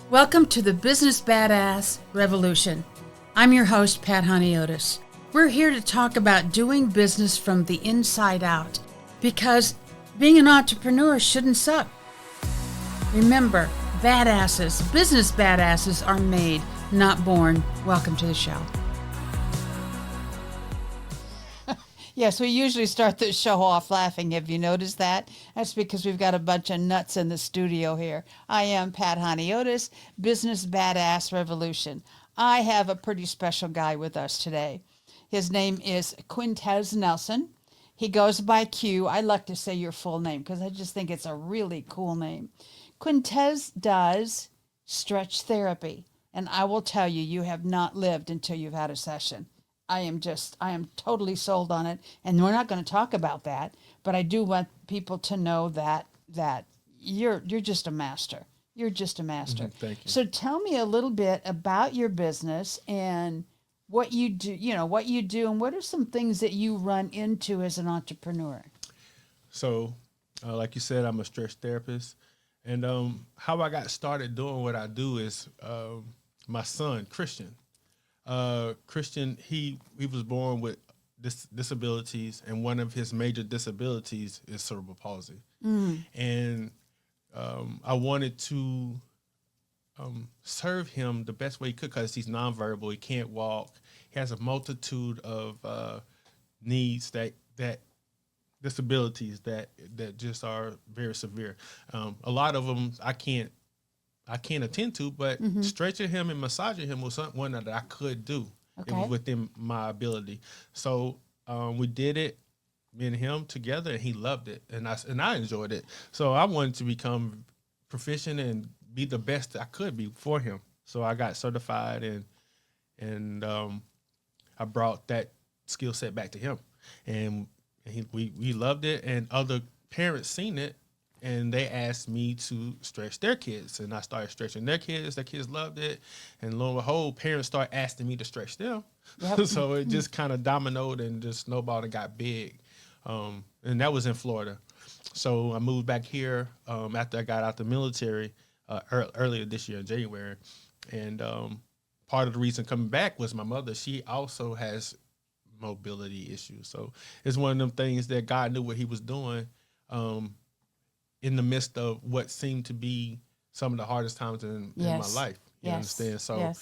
Welcome to the Business Bada Revolution. I'm your host, Pat Honiotes. We're here to talk about doing business from the inside out because being an entrepreneur shouldn't suck. Remember, business badasses are made, not born. Welcome to the show. Yes, we usually start the show off laughing. Have you noticed that? That's because we've got a bunch of nuts in the studio here. I am Pat Honiotes, Business Bada Revolution. I have a pretty special guy with us today. His name is Quentez Nelson. He goes by Q. I like to say your full name because I just think it's a really cool name. Quentez does stretch therapy, and I will tell you, you have not lived until you've had a session. I am totally sold on it, and we're not going to talk about that, but I do want people to know that you're just a master. You're just a master. Thank you. So tell me a little bit about your business and what you do, and what are some things that you run into as an entrepreneur? So, like you said, I'm a stretch therapist, and how I got started doing what I do is my son, Christian. Christian, he was born with disabilities, and one of his major disabilities is cerebral palsy. And I wanted to serve him the best way he could because he's nonverbal. He can't walk. He has a multitude of needs that disabilities that just are very severe. A lot of them I can't attend to, but stretching him and massaging him was one that I could do. Okay. It was within my ability. So we did it, me and him together, and he loved it, and I enjoyed it. So I wanted to become proficient and be the best I could be for him. So I got certified, and I brought that skill set back to him, and we loved it, and other parents seen it. And they asked me to stretch their kids, and I started stretching their kids. Their kids loved it, and lo and behold, parents started asking me to stretch them. Yep. So it just kind of dominoed and just snowballed and got big. And that was in Florida. So I moved back here after I got out the military earlier this year in January. And part of the reason coming back was my mother. She also has mobility issues. So it's one of them things that God knew what he was doing. In the midst of what seemed to be some of the hardest times in my life. You understand? So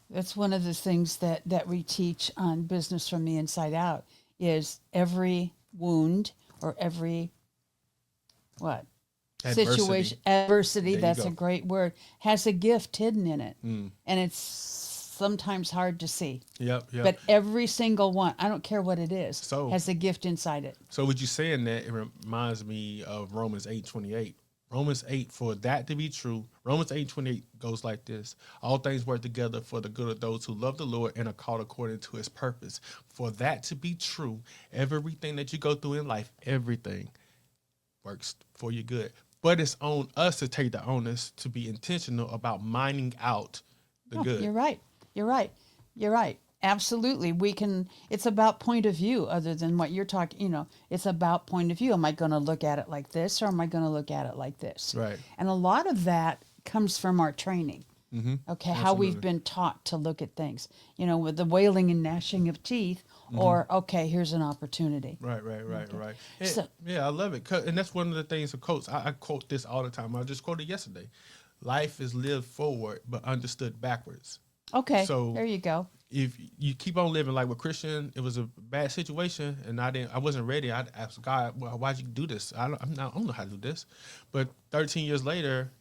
that's one of the things that we teach on Business from the Inside Out is every wound or every adversity, that's a great word, has a gift hidden in it. And it's sometimes hard to see. Yep. But every single one, I don't care what it is, has a gift inside it. So with you saying that, it reminds me of Romans 8:28. Romans 8, for that to be true, Romans 8:28 goes like this. All things work together for the good of those who love the Lord and are called according to his purpose. For that to be true, everything that you go through in life, everything works for your good. But it's on us to take the onus to be intentional about mining out the good. You're right. Absolutely. It's about point of view other than what you're talking, it's about point of view. Am I going to look at it like this or am I going to look at it like this? Right. And a lot of that comes from our training. Mm-hmm. Okay. Absolutely. How we've been taught to look at things, with the wailing and gnashing of teeth or, okay, here's an opportunity. Right. And, So, I love it. And that's one of the things of quotes. I quote this all the time. I just quoted yesterday. Life is lived forward, but understood backwards. Okay, so there you go. If you keep on living like with Christian, it was a bad situation, and I wasn't ready. I asked God, well, why'd you do this? I don't know how to do this. But 13 years later,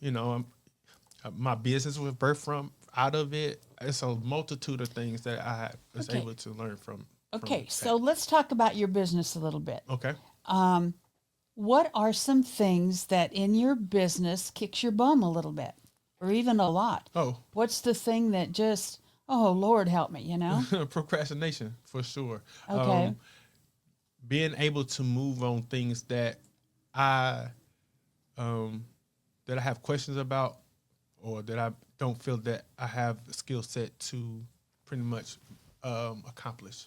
my business was birthed from out of it. It's a multitude of things that I was able to learn from. Okay, so let's talk about your business a little bit. Okay. What are some things that in your business kicks your bum a little bit? Or even a lot. Oh. What's the thing that just, oh, Lord, help me, Procrastination, for sure. Okay. Being able to move on things that I have questions about or that I don't feel that I have the skill set to pretty much accomplish.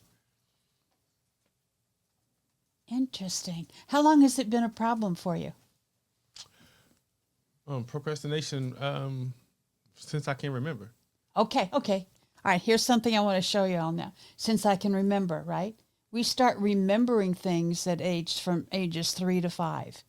Interesting. How long has it been a problem for you? Procrastination, since I can remember. Okay. Okay. All right. Here's something I want to show you all now. Since I can remember, right? We start remembering things from ages 3 to 5.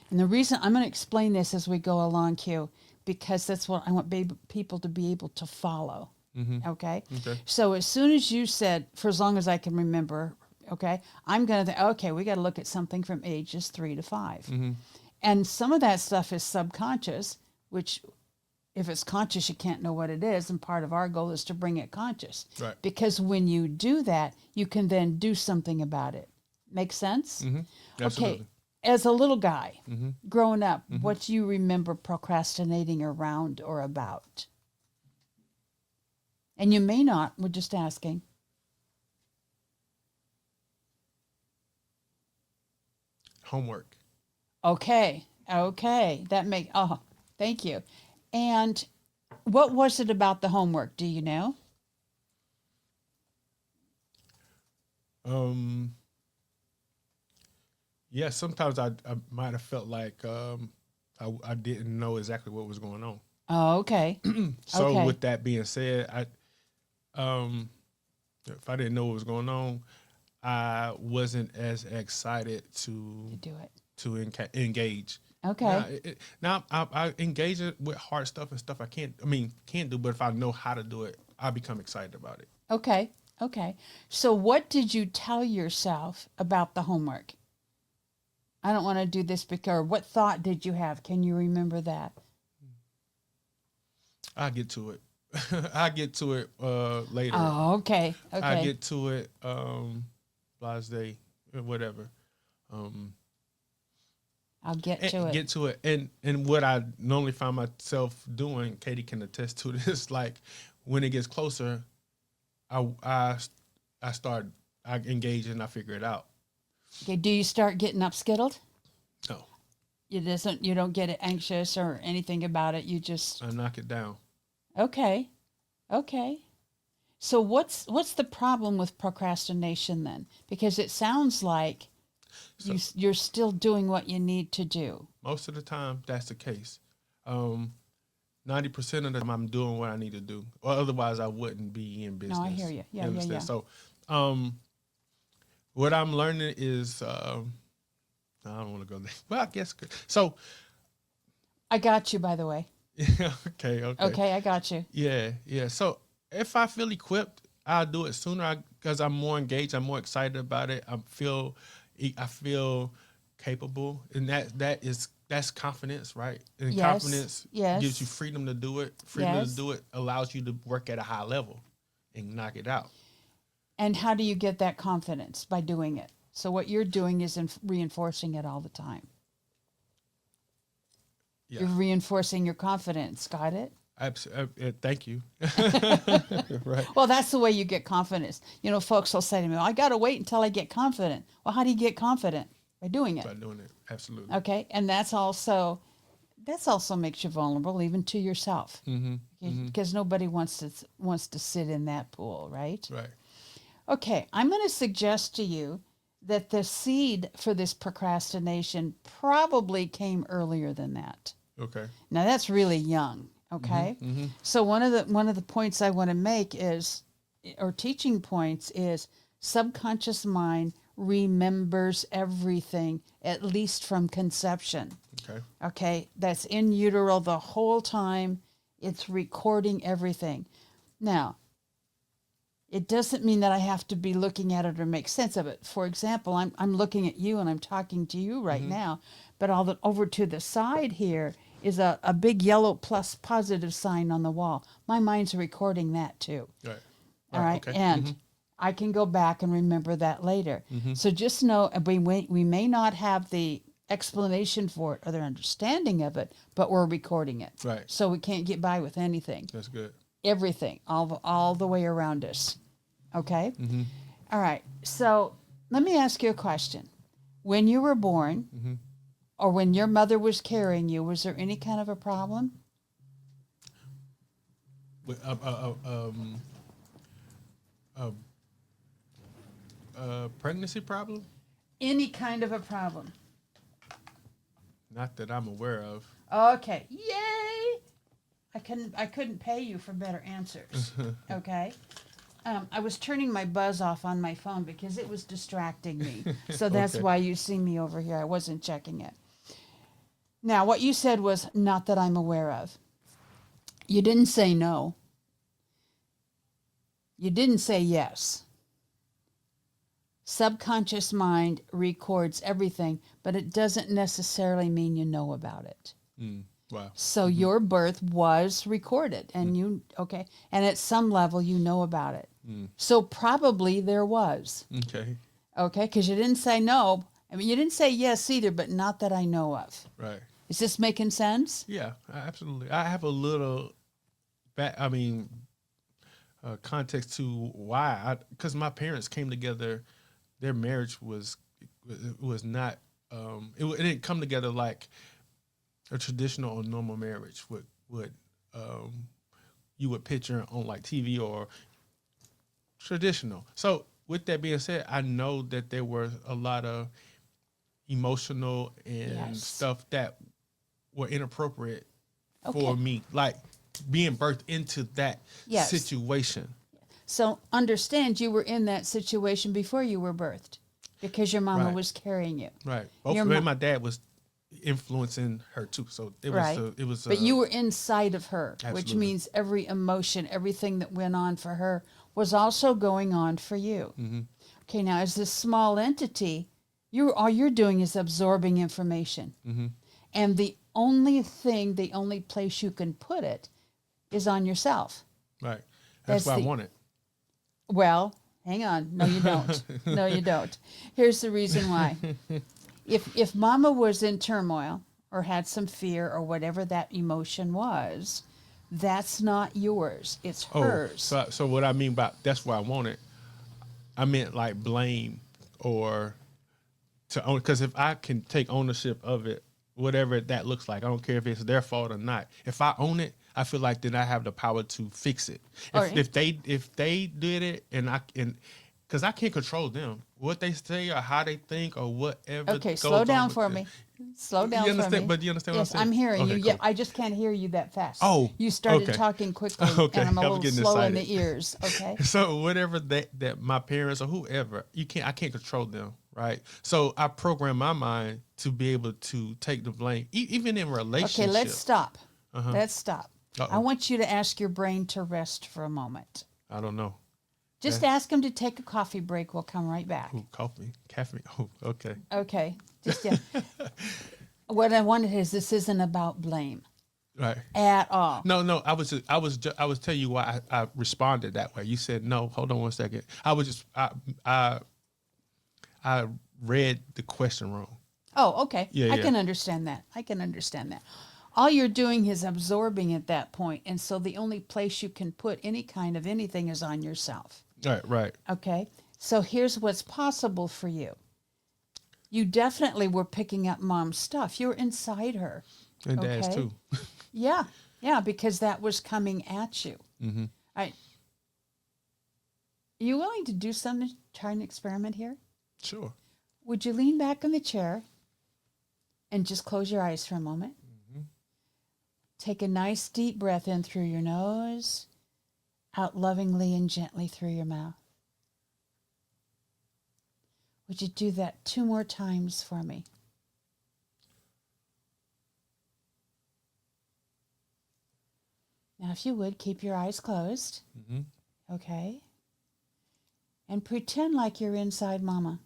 And the reason I'm going to explain this as we go along, Q, because that's what I want people to be able to follow. Mm-hmm. Okay. Okay. So as soon as you said, for as long as I can remember, okay, I'm going to think, okay, we got to look at something from ages 3 to 5. Mm-hmm. And some of that stuff is subconscious, which if it's conscious, you can't know what it is. And part of our goal is to bring it conscious. Right. Because when you do that, you can then do something about it. Make sense? Mm-hmm. Absolutely. Okay. As a little guy, Mm-hmm. growing up, Mm-hmm. what do you remember procrastinating around or about? And you may not, we're just asking. Homework. Okay. Okay. Thank you. And what was it about the homework? Do you know? Yeah, sometimes I might have felt like I didn't know exactly what was going on. Oh, okay. So Okay. with that being said, if I didn't know what was going on, I wasn't as excited To do it. to engage. Okay. Now I engage it with hard stuff and stuff I can't do, but if I know how to do it, I become excited about it. Okay. Okay. So what did you tell yourself about the homework? I don't want to do this because what thought did you have? Can you remember that? I get to it. I get to it later. Oh, okay. Okay. I get to it last day, whatever. I'll get to it. Get to it. And what I normally find myself doing, Katie can attest to this, like when it gets closer, I engage and I figure it out. Okay. Do you start getting upskittled? No. You don't get anxious or anything about it. You just I knock it down. okay. Okay. So what's the problem with procrastination then? Because it sounds like you're still doing what you need to do. Most of the time, that's the case. 90% of the time, I'm doing what I need to do, or otherwise, I wouldn't be in business. No, I hear you. Yeah, understand? yeah. So, what I'm learning is, I don't want to go there, but I guess so. I got you, by the way. Okay. Okay, I got you. Yeah. So if I feel equipped, I'll do it sooner because I'm more engaged. I'm more excited about it. I feel capable, and that's confidence, right? And Yes, confidence yes. gives you freedom to do it. Freedom Yes. to do it allows you to work at a high level and knock it out. And how do you get that confidence? By doing it. So what you're doing is reinforcing it all the time. Yeah. You're reinforcing your confidence. Got it? Thank you. Right. Well, that's the way you get confidence. You know, folks will say to me, well, I got to wait until I get confident. Well, how do you get confident? By doing it. By doing it. Absolutely. Okay. And that's also makes you vulnerable even to yourself. Because nobody wants to sit in that pool, right? Right. Okay. I'm going to suggest to you that the seed for this procrastination probably came earlier than that. Okay. Now that's really young. Okay. So one of the points I want to make is, or teaching points is, subconscious mind remembers everything, at least from conception. Okay. Okay. That's in utero the whole time. It's recording everything. Now, it doesn't mean that I have to be looking at it or make sense of it. For example, I'm looking at you and I'm talking to you right now, but over to the side here is a big yellow plus positive sign on the wall. My mind's recording that too. Right. All right. Okay. And I can go back and remember that later. So just know we may not have the explanation for it or the understanding of it, but we're recording it. Right. So we can't get by with anything. That's good. Everything, all the way around us. Okay? All right. So let me ask you a question. When you were born, or when your mother was carrying you, was there any kind of a problem? With pregnancy problem? Any kind of a problem? Not that I'm aware of. Okay. Yay! I couldn't pay you for better answers. Okay. I was turning my buzz off on my phone because it was distracting me. So that's Okay. why you see me over here. I wasn't checking it. Now, what you said was not that I'm aware of. You didn't say no. You didn't say yes. Subconscious mind records everything, but it doesn't necessarily mean you know about it. Wow. So your birth was recorded and okay. And at some level, you know about it. So probably there was. Okay. Okay. Because you didn't say no. I mean, you didn't say yes either, but not that I know of. Right. Is this making sense? Yeah, absolutely. I have a little context to why, because my parents came together. Their marriage was not. It didn't come together like a traditional or normal marriage would you would picture on like TV or traditional. So with that being said, I know that there were a lot of emotional and Yes. stuff that were inappropriate Okay. for me, like being birthed into that Yes. situation. So understand you were in that situation before you were birthed because your mama Right. was carrying you. Right. Both Your of me, mo- my dad was influencing her too. So it Right. was But you were inside of her, which Absolutely. means every emotion, everything that went on for her was also going on for you. Mm-hmm. Okay, now as this small entity, all you're doing is absorbing information. Mm-hmm. And the only place you can put it is on yourself. Right. That's That's what I the- wanted. Well, hang on. No, you don't. No, you don't. Here's the reason why. If mama was in turmoil or had some fear or whatever that emotion was, that's not yours. It's hers. So what I mean by that's what I wanted, I meant like blame or to own, because if I can take ownership of it, whatever that looks like, I don't care if it's their fault or not. If I own it, I feel like then I have the power to fix it. If they did it because I can't control them, what they say or how they think or whatever. Okay, goes slow on down with for it. me. Slow down You for understand? me. But you understand what I'm Yes, saying? I'm hearing Okay, you. cool. Yeah, I just can't hear you that fast. Oh, you started okay. talking quickly, Okay, and I'm a I was little getting slow in excited. the ears. Okay. So whatever that my parents or whoever, I can't control them, right? So I program my mind to be able to take the blame, even in relationships. Okay, let's stop. Uh-huh. Let's stop. Uh-oh. I want you to ask your brain to rest for a moment. I don't know. Just ask him to take a coffee break. We'll come right back. Ooh, coffee, caffeine. Oh, okay. Okay. Just yeah. What I wanted is this isn't about blame Right. at all. No. I was telling you why I responded that way. You said no. Hold on one second. I read the question wrong. Oh, okay. Yeah, I yeah. can understand that. I can understand that. All you're doing is absorbing at that point, and so the only place you can put any kind of anything is on yourself. Right. Okay? So here's what's possible for you. You definitely were picking up mom's stuff. You're inside her. And dad's Okay. too. Yeah, because that was coming at you. Mm-hmm. All right. Are you willing to do something, try an experiment here? Sure. Would you lean back in the chair and just close your eyes for a moment? Mm-hmm. Take a nice deep breath in through your nose, out lovingly and gently through your mouth. Would you do that 2 more times for me? Now, if you would, keep your eyes closed. Mm-hmm. Okay? And pretend like you're inside Mama.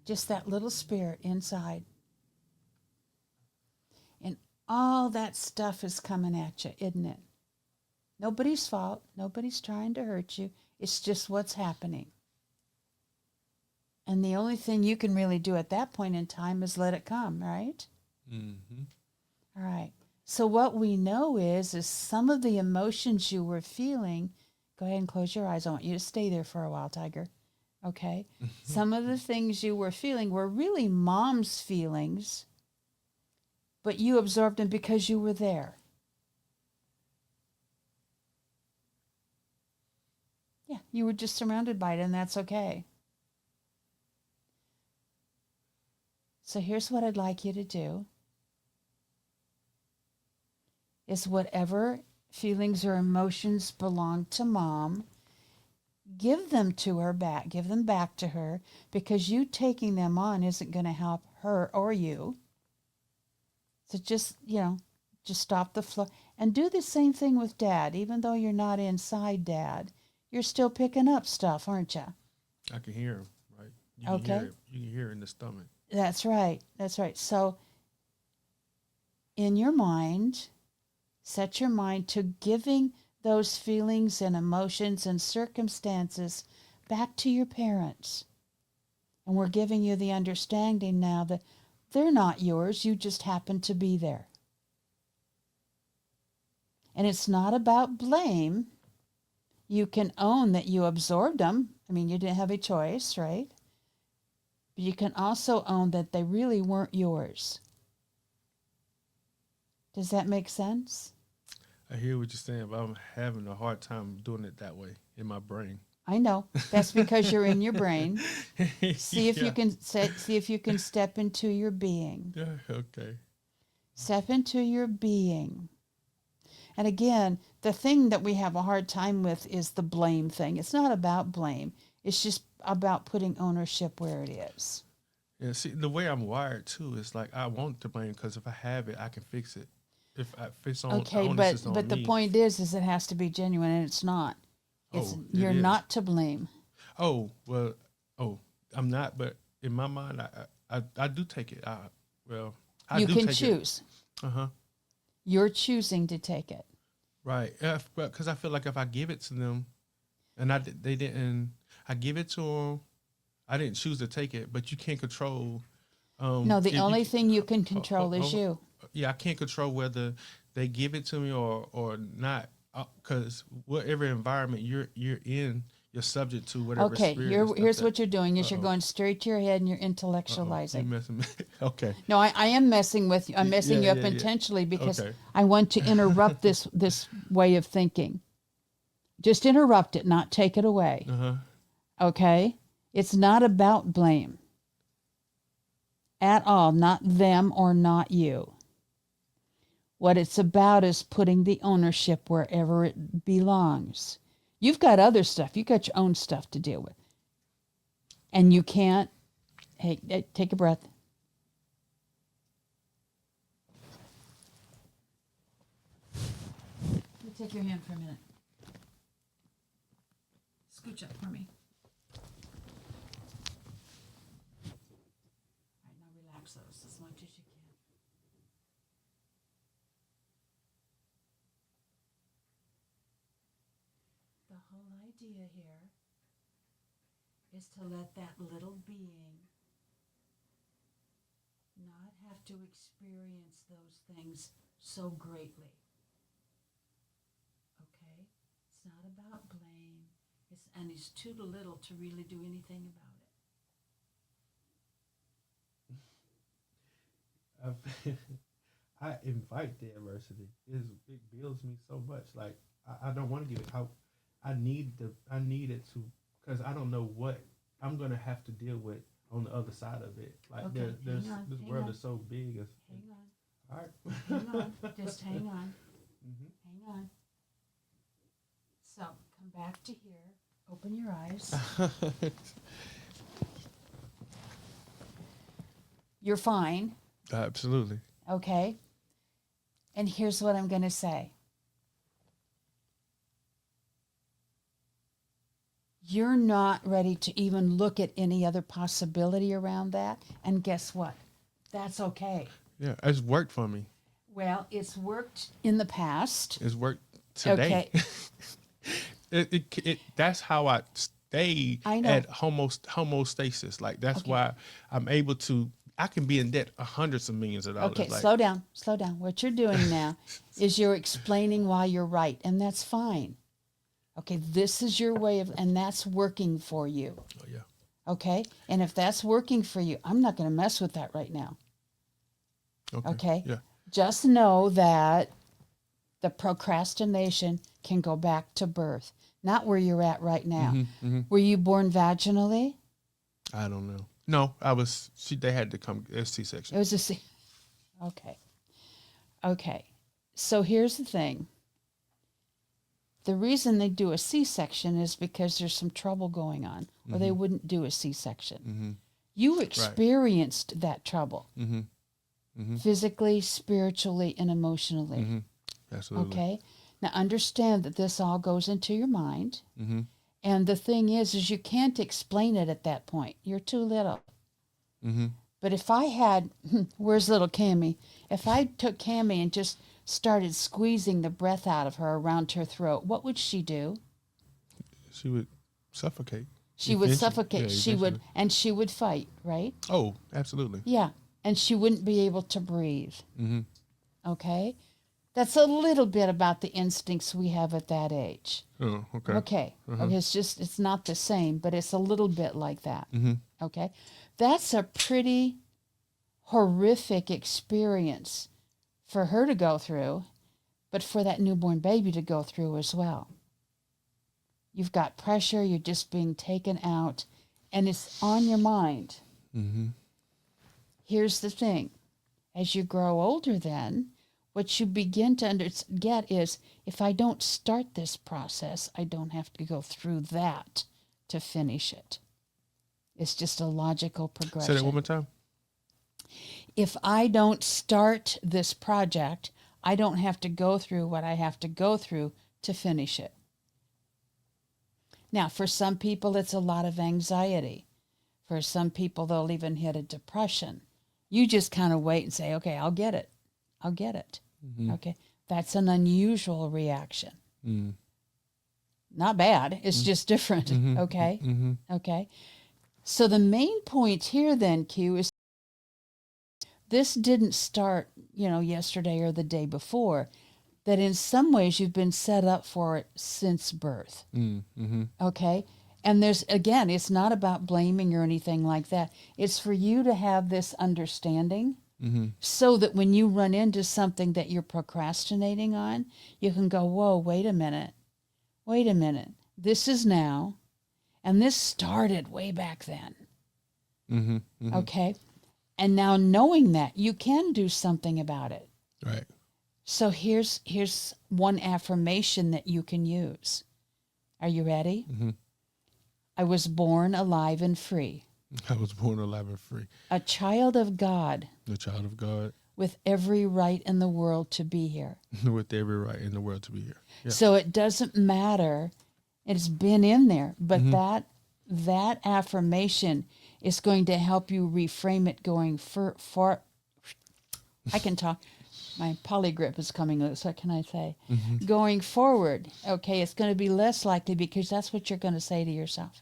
Just that little spirit inside. And all that stuff is coming at you, isn't it? Nobody's fault. Nobody's trying to hurt you. It's just what's happening. And the only thing you can really do at that point in time is let it come, right? Mm-hmm. All right. So what we know is some of the emotions you were feeling, go ahead and close your eyes. I want you to stay there for a while, Tiger. Okay? Some of the things you were feeling were really mom's feelings, but you absorbed them because you were there. Yeah, you were just surrounded by it, and that's okay. So here's what I'd like you to do. is whatever feelings or emotions belong to mom, give them to her back, give them back to her, because you taking them on isn't going to help her or you. So just, just stop the flow and do the same thing with dad. Even though you're not inside dad, you're still picking up stuff, aren't you? I can hear him, right? You Okay. can hear it. You can hear it in the stomach. That's right. That's right. So in your mind, set your mind to giving those feelings and emotions and circumstances back to your parents. And we're giving you the understanding now that they're not yours. You just happen to be there. And it's not about blame. You can own that you absorbed them. I mean, you didn't have a choice, right? But you can also own that they really weren't yours. Does that make sense? I hear what you're saying, but I'm having a hard time doing it that way in my brain. I know. That's because you're in your brain. See if Yeah. you can step into your being. Yeah, okay. Step into your being. And again, the thing that we have a hard time with is the blame thing. It's not about blame. It's just about putting ownership where it is. Yeah, see, the way I'm wired too is like I want to blame because if I have it, I can fix it. If it's on, Okay, the onus is on but the me. point is it has to be genuine, and it's not. You're is. not to blame. Oh well, I'm not. But in my mind, I do take it. I You do can take choose. You're choosing to take it. Right, because I feel like if I give it to them, and they didn't, I give it to them. I didn't choose to take it, but you can't control. No, the only thing you can control is you. Yeah, I can't control whether they give it to me or not, because whatever environment you're in, you're subject to whatever. Okay, spirit here's what you're doing: is you're going straight to your head and you're intellectualizing. You messing me. Okay. No, I am messing with you. I'm messing you up intentionally because I want to interrupt this way of thinking. Just interrupt it, not take it away. Okay? It's not about blame at all, not them or not you. What it's about is putting the ownership wherever it belongs. You've got other stuff. You've got your own stuff to deal with. And you can't, hey, take a breath. Take your hand for a minute. Scooch up for me. All right, now relax those as much as you can. The whole idea here is to let that little being not have to experience those things so greatly. Okay? It's not about blame. It's too little to really do anything about it. I invite the adversity. It builds me so much. Like I don't want to give it out. I need it to, because I don't know what I'm gonna have to deal with on the other side of it. Like okay, this world is so big. Hang on. All right. Hang on. Just hang on. Hang on. So come back to here. Open your eyes. You're fine. Absolutely. Okay. And here's what I'm going to say. You're not ready to even look at any other possibility around that. And guess what? That's okay. Yeah, it's worked for me. Well, it's worked in the past. It's worked today. Okay. That's how I stay at homostasis. Like that's why I'm able to. I can be in debt hundreds of millions of dollars. Okay, slow down. What you're doing now is you're explaining why you're right, and that's fine. Okay, this is your way of, and that's working for you. Oh yeah. Okay, and if that's working for you, I'm not going to mess with that right now. Okay. Yeah. Just know that the procrastination can go back to birth, not where you're at right now. Were you born vaginally? I don't know. No, I was. They had to come. It was C-section. It was a C. Okay. So here's the thing. The reason they do a C-section is because there's some trouble going on, or they wouldn't do a C-section. You experienced that trouble physically, spiritually, and emotionally. Absolutely. Okay? Now understand that this all goes into your mind. And the thing is you can't explain it at that point. You're too little. But if I had, where's little Cammie? If I took Cammie and just started squeezing the breath out of her around her throat, what would she do? She would suffocate. She would Eventually. suffocate. Yeah, She would, eventually. and she would fight, right? Oh, absolutely. Yeah. And she wouldn't be able to breathe. Okay? That's a little bit about the instincts we have at that age. Oh, okay. Okay. Okay. It's not the same, but it's a little bit like that. Okay. That's a pretty horrific experience for her to go through, but for that newborn baby to go through as well. You've got pressure, you're just being taken out, and it's on your mind. Here's the thing. As you grow older then, what you begin to get is, if I don't start this process, I don't have to go through that to finish it. It's just a logical progression. Say that one more time. If I don't start this project, I don't have to go through what I have to go through to finish it. Now, for some people, it's a lot of anxiety. For some people, they'll even hit a depression. You just kind of wait and say, okay, I'll get it. I'll get it. Okay. That's an unusual reaction. Not bad. It's just different. Okay. Okay. So the main point here then, Q, is this didn't start, yesterday or the day before, that in some ways you've been set up for it since birth. Okay? And again, it's not about blaming or anything like that. It's for you to have this understanding so that when you run into something that you're procrastinating on, you can go, whoa, wait a minute. This is now, and this started way back then. Okay? And now knowing that, you can do something about it. Right. So here's one affirmation that you can use. Are you ready? I was born alive and free. I was born alive and free. A child of God. The child of God. With every right in the world to be here. With every right in the world to be here. Yeah. So it doesn't matter. It's been in there. But that affirmation is going to help you reframe it going for I can talk. My polygrip is coming loose. What can I say? Going forward, okay, it's going to be less likely because that's what you're going to say to yourself.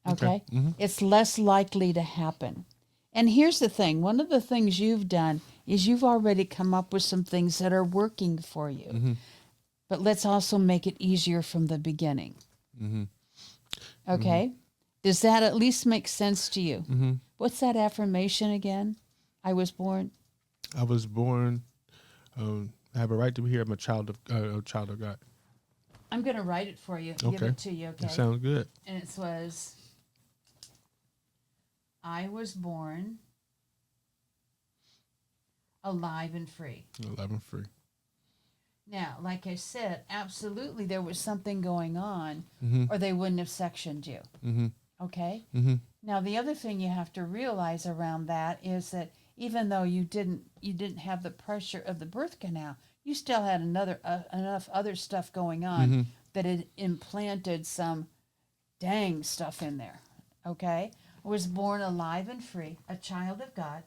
Okay? It's less likely to happen. And here's the thing. One of the things you've done is you've already come up with some things that are working for you. But let's also make it easier from the beginning. Okay? Does that at least make sense to you? What's that affirmation again? I was born. I was born. I have a right to be here. I'm a child of God. I'm going to write it for you. Okay. Give it to you. Okay. That sounds good. And it was, I was born alive and free. Alive and free. Now, like I said, absolutely there was something going on, or they wouldn't have sectioned you. Okay? Now, the other thing you have to realize around that is that even though you didn't have the pressure of the birth canal, you still had enough other stuff going on that it implanted some dang stuff in there. Okay? I was born alive and free, a child of God.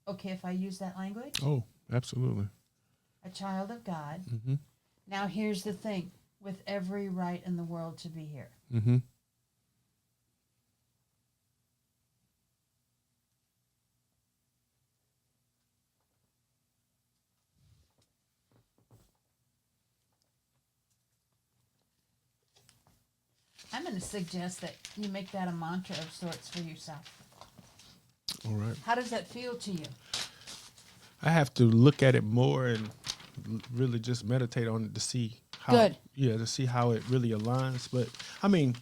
Okay, if I use that language? Oh, absolutely. A child of God. Now here's the thing, with every right in the world to be here. I'm going to suggest that you make that a mantra of sorts for yourself. All right. How does that feel to you? I have to look at it more and really just meditate on it to see how. Good. Yeah, to see how it really aligns. But I mean,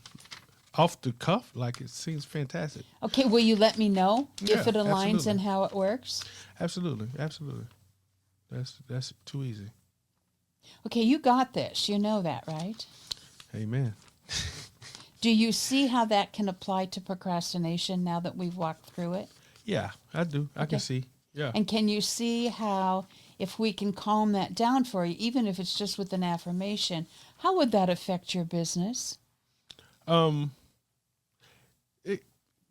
off the cuff, like it seems fantastic. Okay, will you let me know Yeah, if it aligns absolutely. and how it works? Absolutely, absolutely. That's too easy. Okay, you got this. You know that, right? Amen. Do you see how that can apply to procrastination now that we've walked through it? Yeah, I do. I can Okay. see. Yeah. And can you see how, if we can calm that down for you, even if it's just with an affirmation, how would that affect your business? Um, it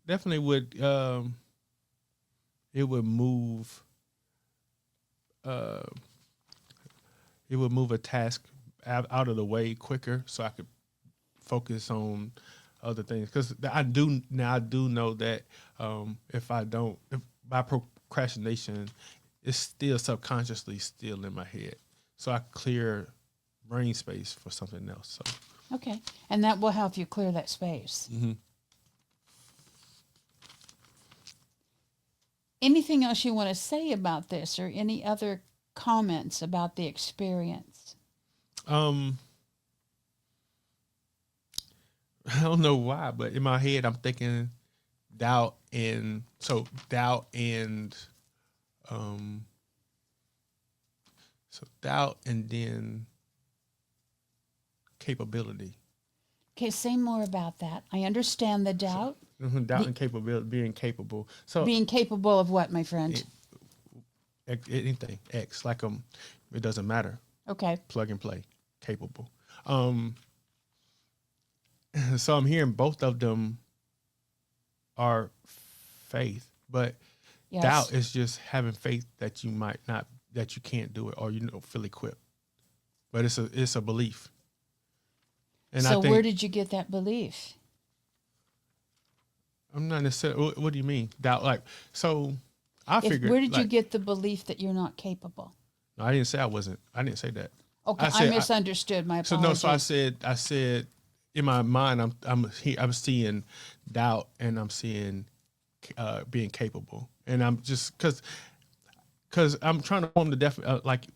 definitely would. It would move. Uh, it would move a task out of the way quicker, so I could focus on other things. Because I do know that if I don't, if by procrastination, it's still subconsciously still in my head. So I clear brain space for something else. So. Okay. And that will help you clear that space. Mm-hmm. Anything else you want to say about this, or any other comments about the experience? I don't know why, but in my head I'm thinking doubt and um doubt and then capability. Okay, say more about that. I understand the doubt. Doubt and capability, being capable. So Being capable of what, my friend? anything X, like it doesn't matter. Okay. Plug and play, capable. So I'm hearing both of them are faith, but Yes. doubt is just having faith that you might not, that you can't do it, or you don't feel equipped. But it's a belief. And So I think, where did you get that belief? I'm not necessarily. What do you mean doubt? Like, so I figured. Where did you like, get the belief that you're not capable? No, I didn't say I wasn't. I didn't say that. Okay, I misunderstood. My So apologies. no. So I said in my mind, I'm seeing doubt and I'm seeing being capable, and I'm just because I'm trying to form the like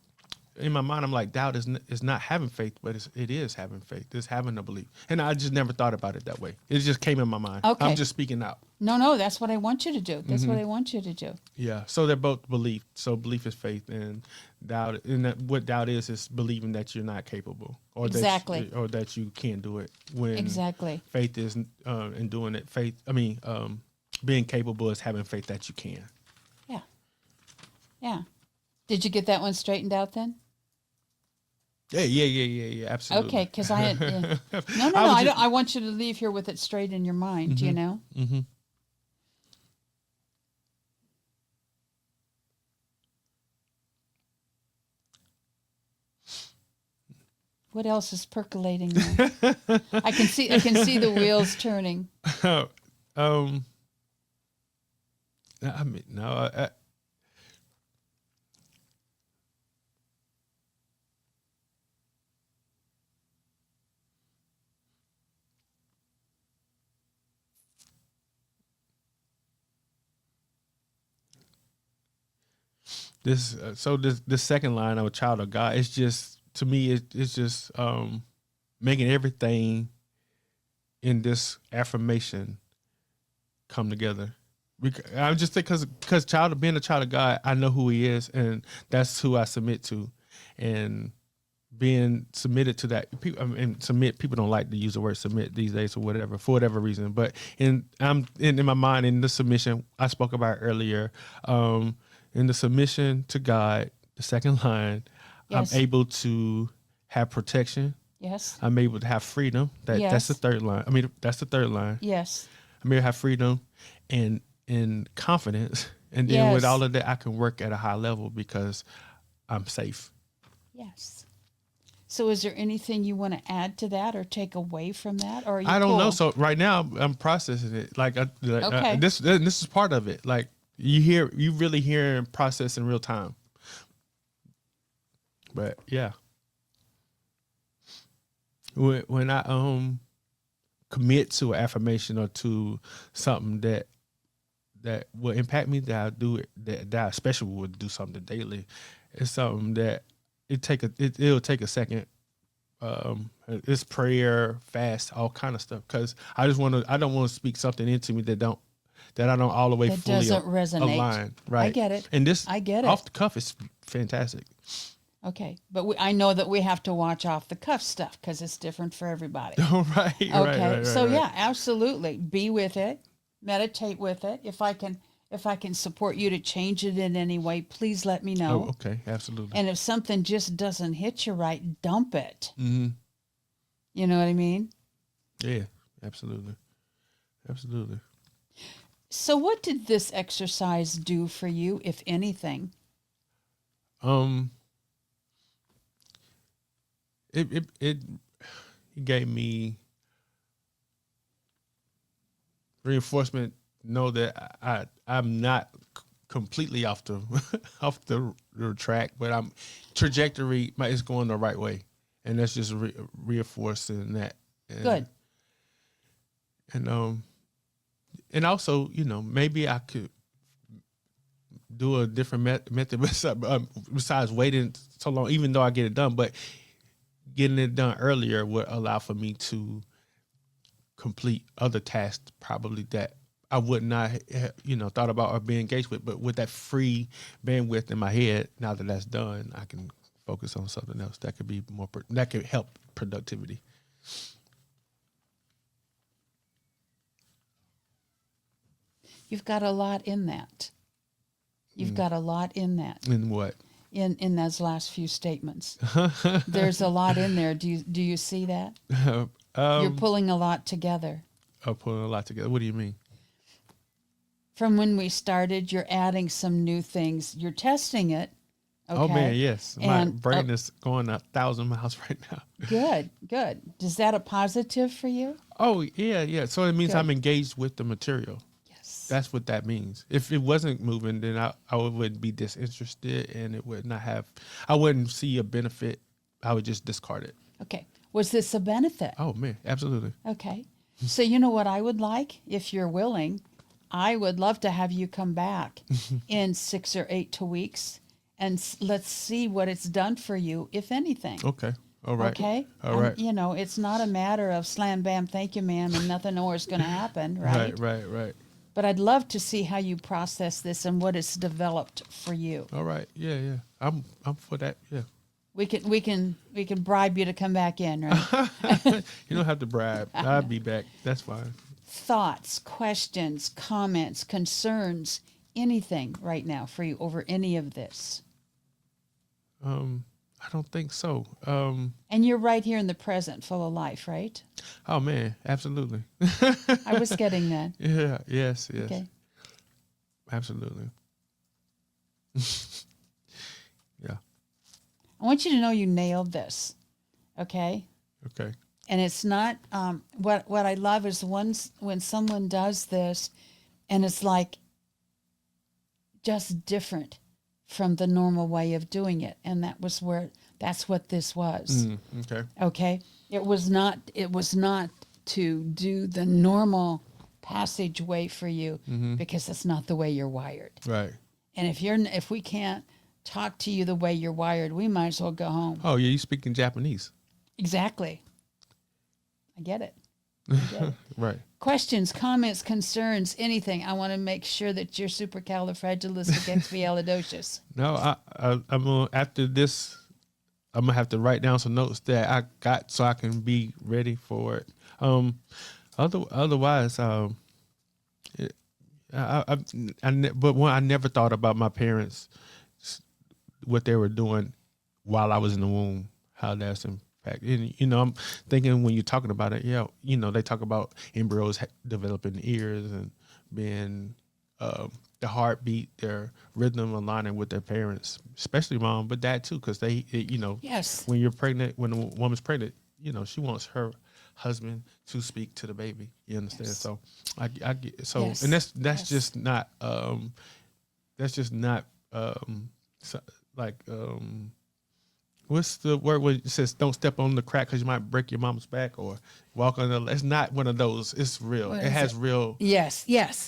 in my mind, I'm like, doubt is not having faith, but it is having faith. It's having a belief, and I just never thought about it that way. It just came in my mind. Okay. I'm just speaking out. No, that's what I want you to do. That's Mm-hmm. what I want you to do. Yeah. So they're both belief. So belief is faith, and doubt. And what doubt is believing that you're not capable, or Exactly. or that you can't do it. When Exactly. faith is in doing it. Being capable is having faith that you can. Yeah. Yeah. Did you get that one straightened out then? Yeah. Absolutely. Okay, because I had, no. I want you to leave here with it straight in your mind. Mm-hmm. You know. Mm-hmm. What else is percolating there? I can see the wheels turning. I mean, no. This second line of a child of God, it's just, to me, it's just making everything in this affirmation come together. I'm just because being a child of God, I know who He is, and that's who I submit to, and being submitted to that. People don't like to use the word submit these days or whatever, for whatever reason. But in my mind, in the submission I spoke about earlier, in the submission to God, the second line, Yes. I'm able to have protection. Yes. I'm able to have freedom. That's Yes. the third line. I mean, that's the third line. Yes. I'm able to have freedom and confidence. And then with Yes. all of that, I can work at a high level because I'm safe. Yes. So is there anything you want to add to that or take away from that? Or are you I don't cool? know. So right now I'm processing it. Okay. This is part of it. Like you really hear and process in real time. But yeah, when I commit to an affirmation or to something that will impact me, that I do it, that I especially would do something daily, it's something that it'll take a second. It's prayer, fast, all kind of stuff. Because I don't want to speak something into me that I don't all the way That fully doesn't resonate. align. Right. I get it. And this I get it. off the cuff is fantastic. Okay, but I know that we have to watch off the cuff stuff because it's different for everybody. Right. Okay, so right. yeah, absolutely, be with it, meditate with it. If I can support you to change it in any way, please let me know. Oh, okay, absolutely. And if something just doesn't hit you right, dump it. Mm-hmm. You know what I mean? Yeah, absolutely. So what did this exercise do for you, if anything? It gave me reinforcement. Know that I'm not completely off the off the track, but I'm trajectory is going the right way, and that's just reinforcing that. And, Good. And also, maybe I could do a different method besides waiting so long, even though I get it done, but getting it done earlier would allow for me to complete other tasks probably that I would not have, thought about or be engaged with. But with that free bandwidth in my head, now that that's done, I can focus on something else that could be that could help productivity. You've got a lot in that. You've got a lot in that. In what? In those last few statements. There's a lot in there. Do you see that? You're pulling a lot together. I'm pulling a lot together. What do you mean? From when we started, you're adding some new things. You're testing it. Okay? Oh man, yes. My And, brain is going 1,000 miles right now. Good. Is that a positive for you? Oh yeah. So it means Good. I'm engaged with the material. Yes. That's what that means. If it wasn't moving, then I would be disinterested, and it would not have. I wouldn't see a benefit. I would just discard it. Okay. Was this a benefit? Oh man, absolutely. Okay. So you know what I would like, if you're willing, I would love to have you come back in 6 or 8 weeks, and let's see what it's done for you, if anything. Okay. All right. Okay. All right. It's not a matter of slam, bam, thank you, ma'am, and nothing more is going to happen, right? Right. But I'd love to see how you process this and what it's developed for you. All right. Yeah. I'm for that. Yeah. We can bribe you to come back in, right? You don't have to bribe. I'll be back. That's fine. Thoughts, questions, comments, concerns, anything right now for you over any of this? I don't think so. And you're right here in the present, full of life, right? Oh man, absolutely. I was getting that. Yeah. Yes. Okay. Absolutely. Yeah. I want you to know you nailed this. Okay. Okay. And it's not what I love is when someone does this and it's like just different from the normal way of doing it. And that's what this was. Okay. Okay. It was not to do the normal passageway for you because that's not the way you're wired. Right. And if we can't talk to you the way you're wired, we might as well go home. Oh yeah, you speak in Japanese. Exactly. I get it. Right. Questions, comments, concerns, anything. I want to make sure that you're supercalifragilisticexpialidocious. No, I'm gonna, after this, I'm gonna have to write down some notes that I got so I can be ready for it. Otherwise, but I never thought about my parents, what they were doing while I was in the womb, how that's impacted. And I'm thinking when you're talking about it, they talk about embryos developing ears and being the heartbeat, their rhythm aligning with their parents, especially mom, but dad too, because Yes. when you're pregnant, when a woman's pregnant, she wants her husband to speak to the baby. You understand? Yes. So I get so, Yes. and that's Yes. just not what's the word where it says don't step on the crack because you might break your mom's back or walk on the. It's not one of those. It's real. What It is has it? real. Yes,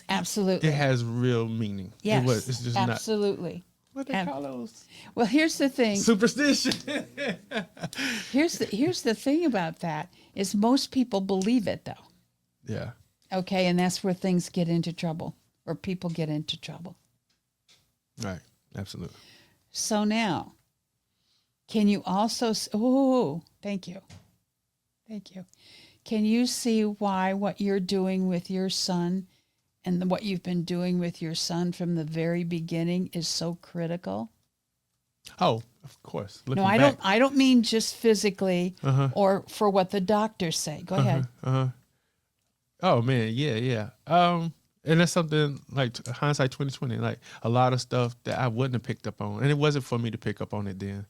absolutely. It has real meaning. Yes, It's just absolutely. not what they call those Well, here's the thing. superstition. Here's the thing about that is most people believe it though. Yeah. Okay, and that's where things get into trouble. or people get into trouble. Right. Absolutely. So now, can you also, oh, thank you. Thank you. Can you see why what you're doing with your son and what you've been doing with your son from the very beginning is so critical? Oh, of course. No, Looking back. I don't mean just physically Uh-huh. or for what the doctors say. Go ahead. Uh-huh. Oh man, yeah. And that's something like hindsight 2020, like a lot of stuff that I wouldn't have picked up on. And it wasn't for me to pick up on it then.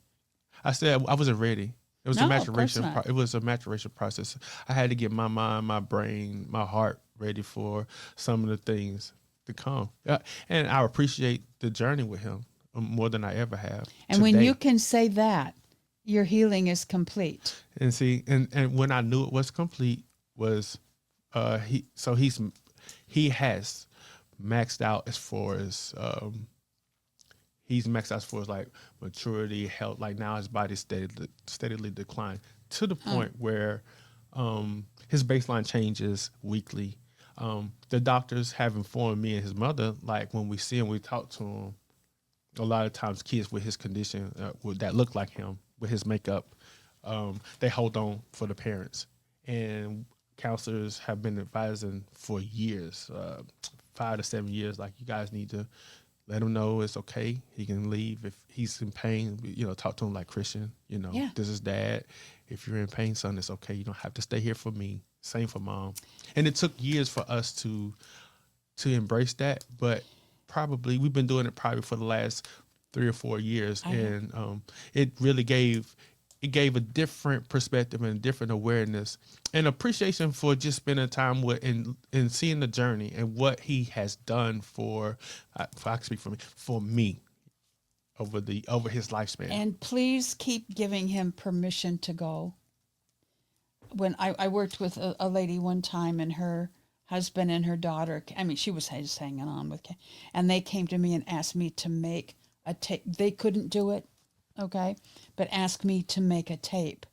I said I wasn't ready. It was No, a of course maturation. not. It was a maturation process. I had to get my mind, my brain, my heart ready for some of the things to come. And I appreciate the journey with him more than I ever have. And when today. you can say that, your healing is complete. And see, and when I knew it was complete was, he has maxed out as far as he's maxed out as far as like maturity, health. Like now his body's steadily declined to the point where his baseline changes weekly. The doctors have informed me and his mother, like when we see him, we talk to him. A lot of times, kids with his condition that look like him with his makeup, they hold on for the parents. And counselors have been advising for years, 5 to 7 years, like you guys need to let him know it's okay. He can leave if he's in pain. Talk to him like Christian. Yeah. This is dad. If you're in pain, son, it's okay. You don't have to stay here for me. Same for mom. And it took years for us to embrace that, but probably we've been doing it probably for the last 3 or 4 years, and it really gave a different perspective and a different awareness and appreciation for just spending time with and seeing the journey and what he has done for I can speak for me over his lifespan. And please keep giving him permission to go. When I worked with a lady one time, and her husband and her daughter, I mean, she was just hanging on with, and they came to me and asked me to make a tape. They couldn't do it, okay, but asked me to make a tape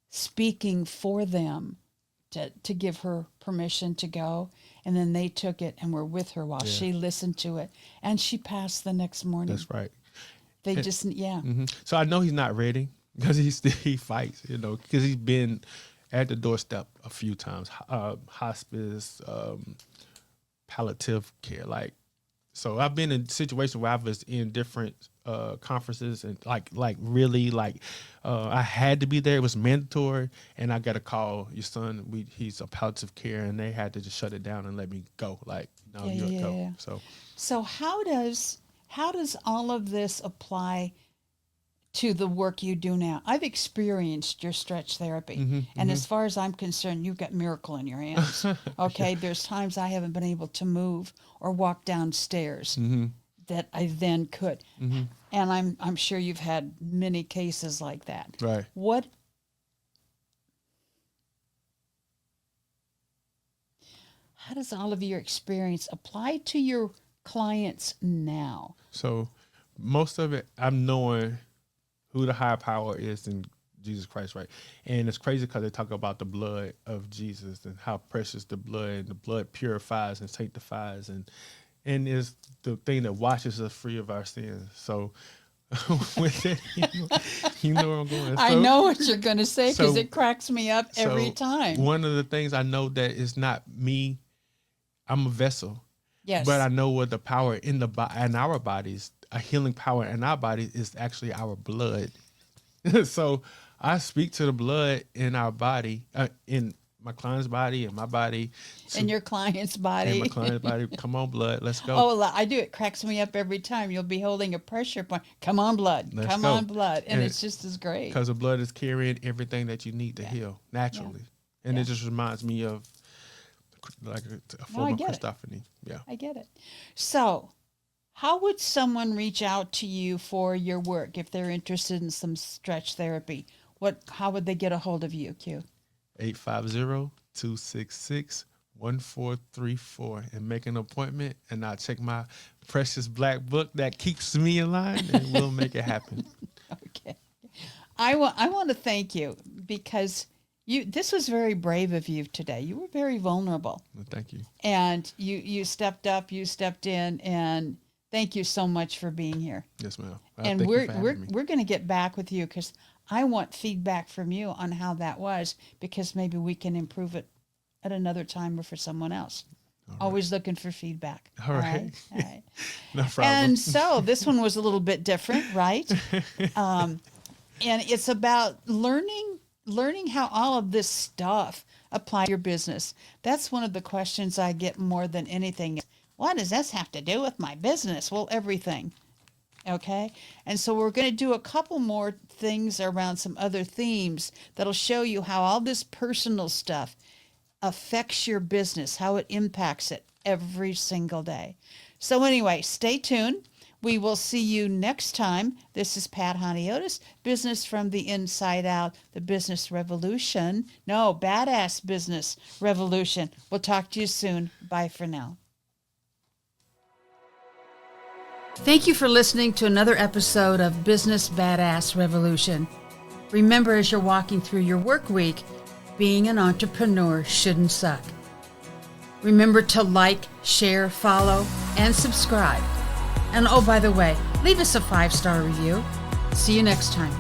speaking for them to give her permission to go. And then they took it and were with her while she listened to it, and she passed the next morning. That's right. They just, yeah. Mm-hmm. So I know he's not ready because he fights, because he's been at the doorstep a few times, hospice, palliative care, like. So I've been in situations where I was in different conferences and really I had to be there. It was mandatory, and I got a call. Your son, he's a palliative care, and they had to just shut it down and let me go. Like, no, you go. Yeah. So how does all of this apply to the work you do now? I've experienced your stretch therapy, and as far as I'm concerned, you've got miracle in your hands. Okay, there's times I haven't been able to move or walk downstairs that I then could, and I'm sure you've had many cases like that. Right. How does all of your experience apply to your clients now? So most of it, I'm knowing who the higher power is in Jesus Christ, right? And it's crazy because they talk about the blood of Jesus and how precious the blood purifies and sanctifies, and is the thing that washes us free of our sins. So with it, you know where I'm going. I know what you're going to say, because it cracks me up every time. One of the things I know that is not me, I'm a vessel. Yes. But I know what the power in our bodies, a healing power in our bodies, is actually our blood. So I speak to the blood in our body, in my client's body, and my body. In your client's body. In my client's body. Come on, blood. Let's go. Oh, I do. It cracks me up every time. You'll be holding a pressure point. Come on, blood. Come on, blood. And it's just as great. Because the blood is carrying everything that you need to heal naturally. Yeah. And it just reminds me of like a form of Christophany. Yeah. I get it. So how would someone reach out to you for your work if they're interested in some stretch therapy? How would they get a hold of you, Q? 850-266-1434 and make an appointment, and I'll check my precious black book that keeps me in line, and we'll make it happen. Okay. I want to thank you, because This was very brave of you today. You were very vulnerable. Well, thank you. And you stepped up, you stepped in, and thank you so much for being here. Yes, ma'am. And Thank you for we're having me. we're going to get back with you because I want feedback from you on how that was, because maybe we can improve it at another time or for someone else. Always looking for feedback. All right. All right. No problem. And so this one was a little bit different, right? And it's about learning how all of this stuff apply to your business. That's one of the questions I get more than anything. What does this have to do with my business? Well, everything. Okay. And so we're going to do a couple more things around some other themes that'll show you how all this personal stuff affects your business, how it impacts it every single day. So anyway, stay tuned. We will see you next time. This is Pat Honiotes, Business from the Inside Out, the Business Revolution. No, Badass Business Revolution. We'll talk to you soon. Bye for now. Thank you for listening to another episode of Business Badass Revolution. Remember, as you're walking through your work week, being an entrepreneur shouldn't suck. Remember to like, share, follow, and subscribe. And oh, by the way, leave us a 5-star review. See you next time.